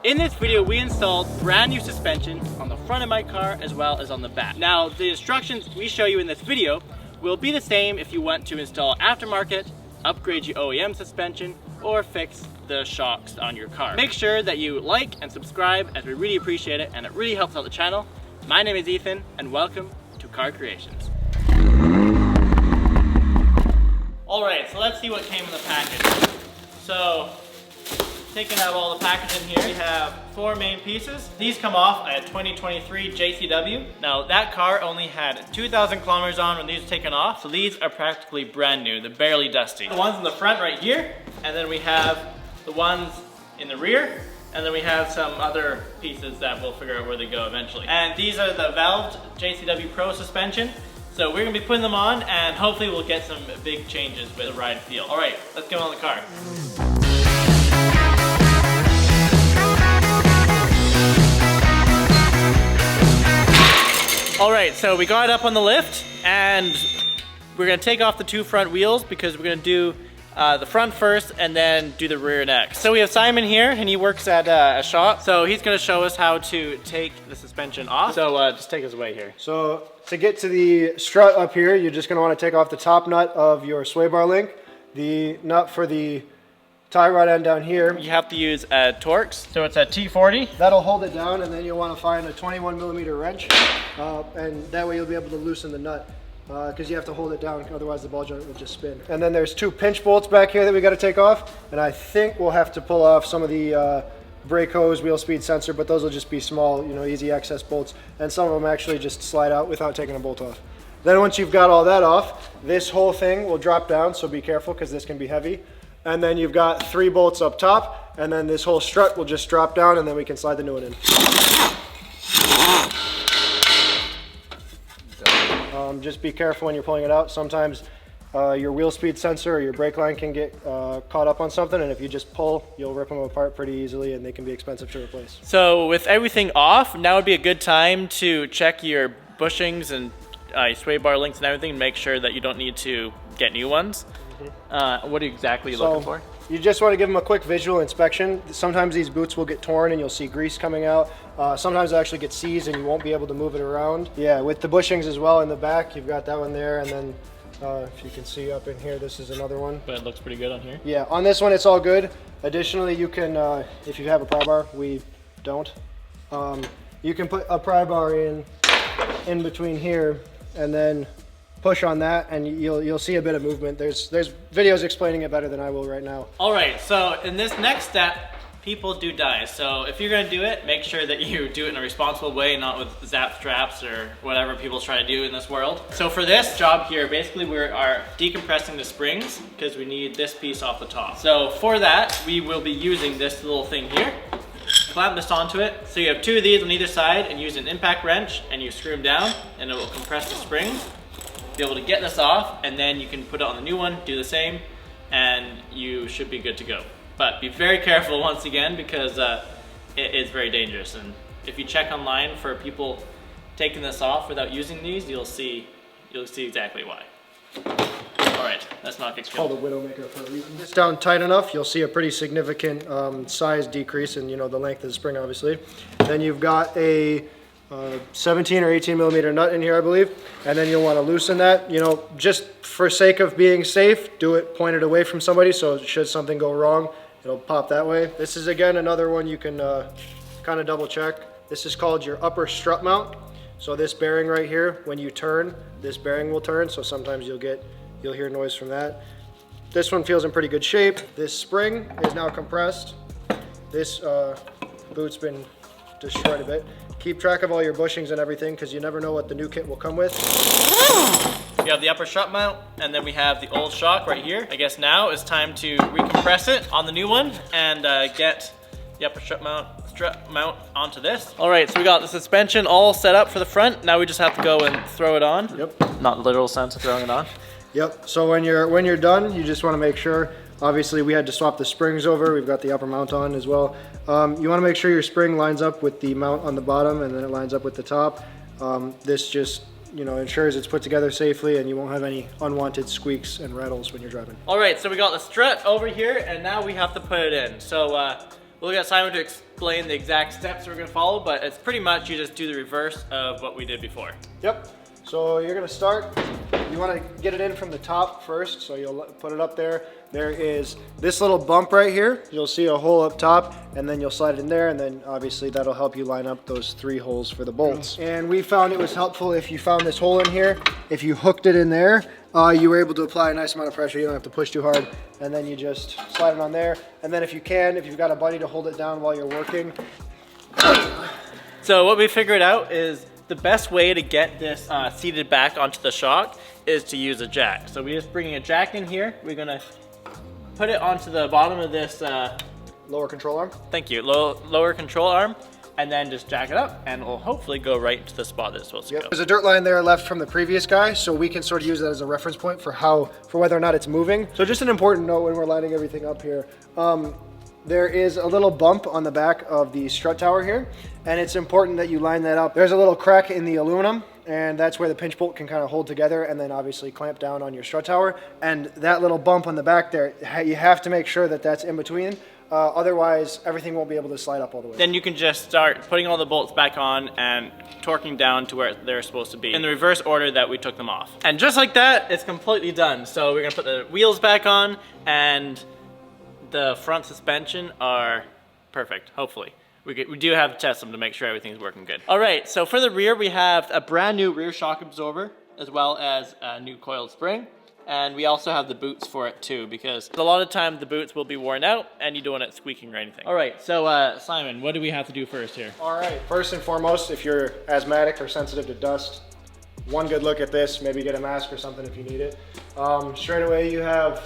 In this video, we installed brand new suspension on the front of my car as well as on the back. Now, the instructions we show you in this video will be the same if you want to install aftermarket, upgrade your OEM suspension, or fix the shocks on your car. Make sure that you like and subscribe, as we really appreciate it and it really helps out the channel. My name is Ethan and welcome to Car Creations. Alright, so let's see what came in the package. So, taking out all the package in here, we have 4 main pieces. These come off a 2023 JCW. Now that car only had 2,000 kilometers on when these were taken off, so these are practically brand new. They're barely dusty. The ones in the front right here, and then we have the ones in the rear, and then we have some other pieces that we'll figure out where they go eventually. And these are the valved JCW Pro suspension. So we're gonna be putting them on, and hopefully we'll get some big changes with the ride feel. All right, let's get on the car. All right, so we got it up on the lift, and we're gonna take off the 2 front wheels because we're gonna do the front first and then do the rear next. So we have Simon here, and he works at a shop. So he's gonna show us how to take the suspension off. So just take us away here. So to get to the strut up here, you're just gonna wanna take off the top nut of your sway bar link, the nut for the tie rod end down here. You have to use a Torx. So it's a T40. That'll hold it down, and then you'll want to find a 21 millimeter wrench, and that way you'll be able to loosen the nut, because you have to hold it down, otherwise the ball joint will just spin. And then there's 2 pinch bolts back here that we got to take off, and I think we'll have to pull off some of the brake hose, wheel speed sensor, but those will just be small, you know, easy access bolts, and some of them actually just slide out without taking a bolt off. Then once you've got all that off, this whole thing will drop down, so be careful because this can be heavy. And then you've got 3 bolts up top, and then this whole strut will just drop down, and then we can slide the new one in. Just be careful when you're pulling it out. Sometimes your wheel speed sensor or your brake line can get caught up on something, and if you just pull, you'll rip them apart pretty easily, and they can be expensive to replace. So with everything off, now would be a good time to check your bushings and your sway bar links and everything, and make sure that you don't need to get new ones. What exactly are you looking for? You just want to give them a quick visual inspection. Sometimes these boots will get torn and you'll see grease coming out. Sometimes they'll actually get seized and you won't be able to move it around. Yeah, with the bushings as well in the back, you've got that one there, and then if you can see up in here, this is another one. But it looks pretty good on here. Yeah, on this one it's all good. Additionally, you can, if you have a pry bar, we don't, you can put a pry bar in between here and then push on that, and you'll see a bit of movement. There's videos explaining it better than I will right now. All right, so in this next step, people do dies. So if you're gonna do it, make sure that you do it in a responsible way, not with zap straps or whatever people try to do in this world. So for this job here, basically we are decompressing the springs because we need this piece off the top. So for that, we will be using this little thing here. Clamp this onto it. So you have 2 of these on either side, and use an impact wrench and you screw them down, and it will compress the springs. Be able to get this off, and then you can put it on the new one, do the same, and you should be good to go. But be very careful once again, because it is very dangerous, and if you check online for people taking this off without using these, you'll see exactly why. All right, let's not get killed. Called a Widowmaker for a reason. This down tight enough, you'll see a pretty significant size decrease in, you know, the length of the spring, obviously. Then you've got a 17 or 18 millimeter nut in here, I believe, and then you'll want to loosen that. You know, just for sake of being safe, do it pointed away from somebody, so should something go wrong, it'll pop that way. This is again another one you can kind of double check. This is called your upper strut mount. So this bearing right here, when you turn, this bearing will turn, so sometimes you'll hear noise from that. This one feels in pretty good shape. This spring is now compressed. This boot's been destroyed a bit. Keep track of all your bushings and everything, because you never know what the new kit will come with. We have the upper strut mount, and then we have the old shock right here. I guess now it's time to recompress it on the new one and get the upper strut mount onto this. All right, so we got the suspension all set up for the front. Now we just have to go and throw it on. Yep. Not literal sense of throwing it on. Yep. So when you're done, you just want to make sure. Obviously, we had to swap the springs over. We've got the upper mount on as well. You want to make sure your spring lines up with the mount on the bottom, and then it lines up with the top. This just, you know, ensures it's put together safely, and you won't have any unwanted squeaks and rattles when you're driving. All right, so we got the strut over here, and now we have to put it in. So We'll get Simon to explain the exact steps we're gonna follow, but it's pretty much you just do the reverse of what we did before. Yep. So you're gonna start, you wanna get it in from the top first, so you'll put it up there. There is this little bump right here. You'll see a hole up top, and then you'll slide it in there, and then obviously that'll help you line up those 3 holes for the bolts. And we found it was helpful if you found this hole in here, if you hooked it in there, you were able to apply a nice amount of pressure. You don't have to push too hard, and then you just slide it on there. And then if you've got a buddy to hold it down while you're working. So what we figured out is the best way to get this seated back onto the shock is to use a jack. So we're just bringing a jack in here. We're gonna put it onto the bottom of this Lower control arm. thank you, lower control arm, and then just jack it up, and it'll hopefully go right into the spot that it's supposed to go. There's a dirt line there left from the previous guy, so we can sort of use that as a reference point for whether or not it's moving. So just an important note when we're lining everything up here. There is a little bump on the back of the strut tower here, and it's important that you line that up. There's a little crack in the aluminum, and that's where the pinch bolt can kind of hold together and then obviously clamp down on your strut tower. And that little bump on the back there, you have to make sure that that's in between. Otherwise, everything won't be able to slide up all the way. Then you can just start putting all the bolts back on and torquing down to where they're supposed to be in the reverse order that we took them off. And just like that, it's completely done. So we're gonna put the wheels back on, and the front suspension are perfect, hopefully. We do have to test them to make sure everything's working good. All right, so for the rear, we have a brand new rear shock absorber, as well as a new coiled spring. And we also have the boots for it too, because a lot of times the boots will be worn out and you don't want it squeaking or anything. All right, so Simon, what do we have to do first here? All right, first and foremost, if you're asthmatic or sensitive to dust, one good look at this, maybe get a mask or something if you need it. Straight away you have,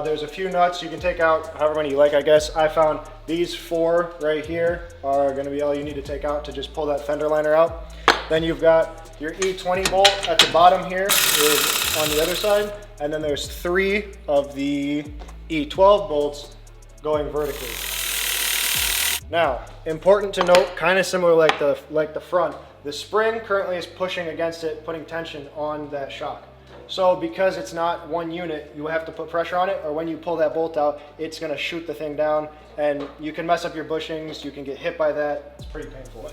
there's a few nuts you can take out, however many you like, I guess. I found these 4 right here are gonna be all you need to take out to just pull that fender liner out. Then you've got your E20 bolt at the bottom here is on the other side. And then there's 3 of the E12 bolts going vertically. Now, important to note, kind of similar like the front, the spring currently is pushing against it, putting tension on that shock. So because it's not one unit, you have to put pressure on it, or when you pull that bolt out, it's gonna shoot the thing down, and you can mess up your bushings, you can get hit by that. It's pretty painful.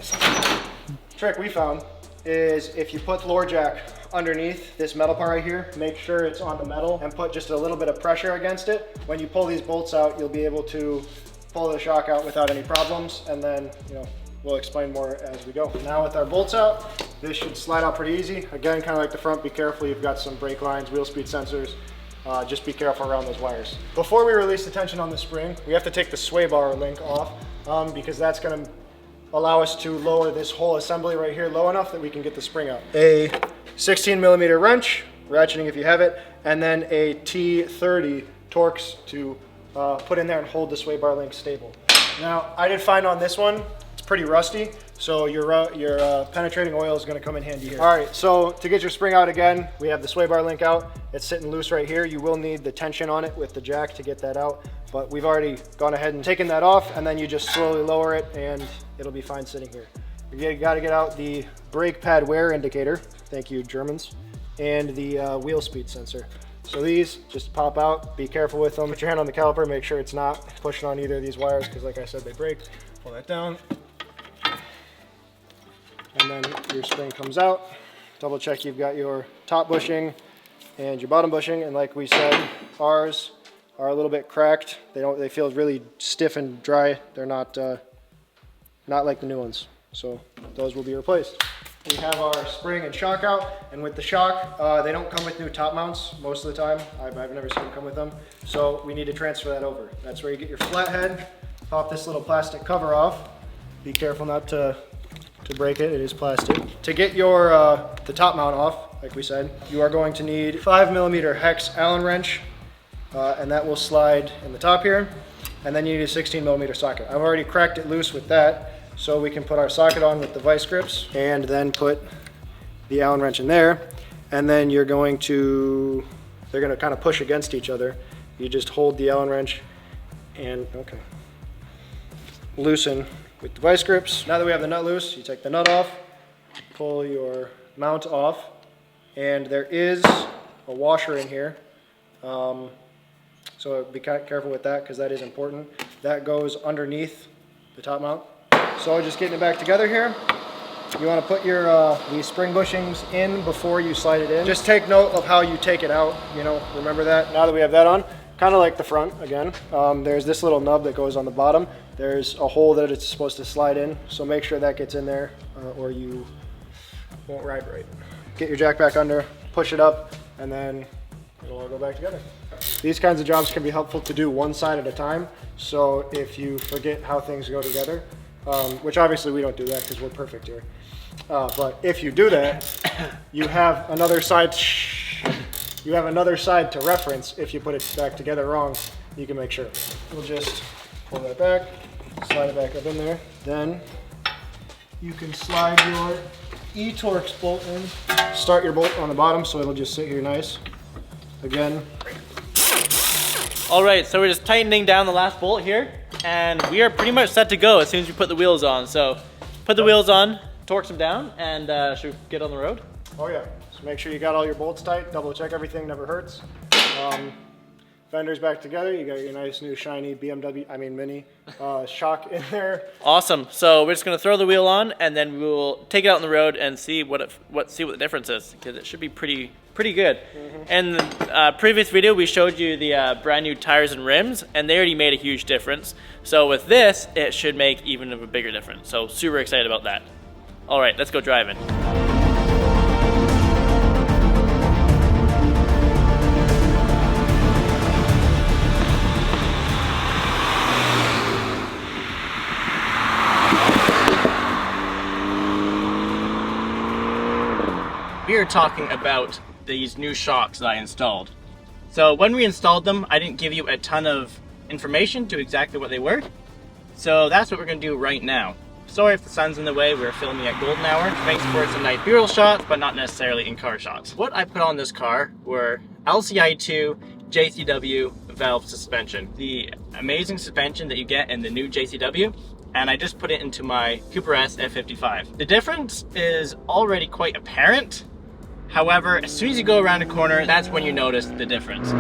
Trick we found is if you put the floor jack underneath this metal part right here, make sure it's on the metal and put just a little bit of pressure against it. When you pull these bolts out, you'll be able to pull the shock out without any problems, and then, we'll explain more as we go. Now with our bolts out, this should slide out pretty easy. Again, kind of like the front, be careful, you've got some brake lines, wheel speed sensors. Just be careful around those wires. Before we release the tension on the spring, we have to take the sway bar link off because that's gonna allow us to lower this whole assembly right here low enough that we can get the spring out. A 16mm wrench, ratcheting if you have it, and then a T30 Torx to put in there and hold the sway bar link stable. Now, I did find on this one, it's pretty rusty, so your penetrating oil is gonna come in handy here. All right, so to get your spring out again, we have the sway bar link out. It's sitting loose right here. You will need the tension on it with the jack to get that out, but we've already gone ahead and taken that off, and then you just slowly lower it and it'll be fine sitting here. You gotta get out the brake pad wear indicator, thank you Germans, and the wheel speed sensor. So these just pop out, be careful with them. Put your hand on the caliper, make sure it's not pushing on either of these wires, because like I said, they break. Pull that down. And then your spring comes out. Double check you've got your top bushing and your bottom bushing, and like we said, ours are a little bit cracked. They feel really stiff and dry. They're not like the new ones. So those will be replaced. We have our spring and shock out, and with the shock, they don't come with new top mounts most of the time. I've never seen them come with them. So we need to transfer that over. That's where you get your flathead. Pop this little plastic cover off. Be careful not to break it, it is plastic. To get your the top mount off, like we said, you are going to need 5mm hex Allen wrench, and that will slide in the top here. And then you need a 16mm socket. I've already cracked it loose with that, so we can put our socket on with the vice grips and then put the Allen wrench in there. And then they're going to kind of push against each other. You just hold the Allen wrench and, loosen with the vice grips. Now that we have the nut loose, you take the nut off, pull your mount off, and there is a washer in here. So be careful with that because that is important. That goes underneath the top mount. So just getting it back together here. You want to put your these spring bushings in before you slide it in. Just take note of how you take it out, you know, remember that. Now that we have that on, kind of like the front again, there's this little nub that goes on the bottom. There's a hole that it's supposed to slide in, so make sure that gets in there or you won't ride right. Get your jack back under, push it up, and then it'll all go back together. These kinds of jobs can be helpful to do one side at a time, so if you forget how things go together, which obviously we don't do that because we're perfect here, but if you do that, you have another side to reference. If you put it back together wrong, you can make sure. We'll just pull that back, slide it back up in there. Then you can slide your E-Torx bolt in. Start your bolt on the bottom so it'll just sit here nice. Again. All right, so we're just tightening down the last bolt here, and we are pretty much set to go as soon as we put the wheels on. So put the wheels on, torque them down, and should we get on the road? Oh yeah, so make sure you got all your bolts tight, double check everything, never hurts. Fenders back together, you got your nice new shiny Mini shock in there. Awesome, so we're just gonna throw the wheel on and then we'll take it out on the road and see what the difference is, because it should be pretty good. In the previous video we showed you the brand new tires and rims, and they already made a huge difference. So with this, it should make even a bigger difference. So super excited about that. All right, let's go driving. We are talking about these new shocks that I installed. So when we installed them, I didn't give you a ton of information to exactly what they were. So that's what we're gonna do right now. Sorry if the sun's in the way, we're filming at golden hour. Makes for some nice B-roll shots, but not necessarily in-car shots. What I put on this car were LCI2 JCW valve suspension. The amazing suspension that you get in the new JCW, and I just put it into my Cooper S F55. The difference is already quite apparent. However, as soon as you go around a corner, that's when you notice the difference.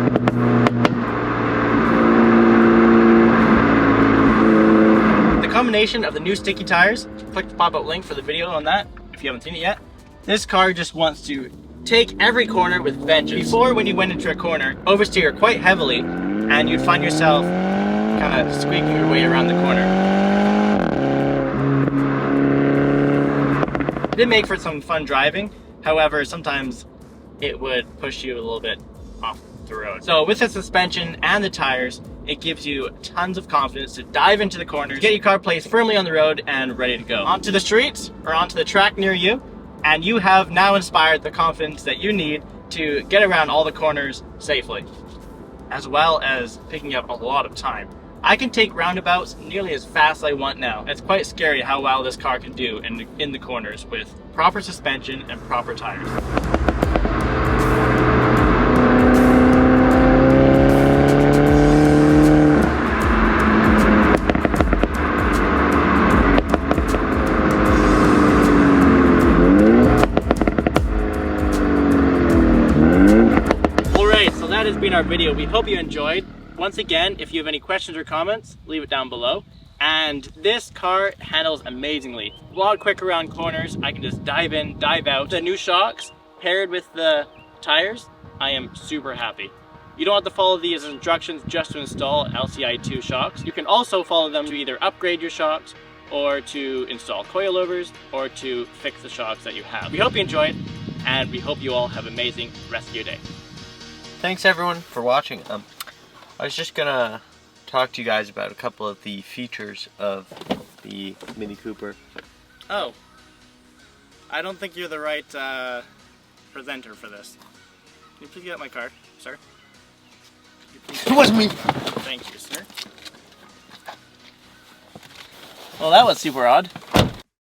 The combination of the new sticky tires, click the pop-up link for the video on that if you haven't seen it yet. This car just wants to take every corner with vengeance. Before, when you went into a corner, oversteer quite heavily and you'd find yourself kind of squeaking your way around the corner. It did make for some fun driving. However, sometimes it would push you a little bit off the road. So with the suspension and the tires, it gives you tons of confidence to dive into the corners, get your car placed firmly on the road and ready to go. Onto the streets or onto the track near you, and you have now inspired the confidence that you need to get around all the corners safely, as well as picking up a lot of time. I can take roundabouts nearly as fast as I want now. It's quite scary how well this car can do in the corners with proper suspension and proper tires. Alright, so that has been our video. We hope you enjoyed. Once again, if you have any questions or comments, leave it down below. And this car handles amazingly. A lot quicker around corners. I can just dive in, dive out. The new shocks paired with the tires, I am super happy. You don't have to follow these instructions just to install LCI2 shocks. You can also follow them to either upgrade your shocks or to install coilovers or to fix the shocks that you have. We hope you enjoyed, and we hope you all have an amazing rest of your day. Thanks everyone for watching. I was just gonna talk to you guys about a couple of the features of the Mini Cooper. Oh, I don't think you're the right presenter for this. Can you please get out my card, sir? It wasn't me! Thank you, sir. Well, that was super odd.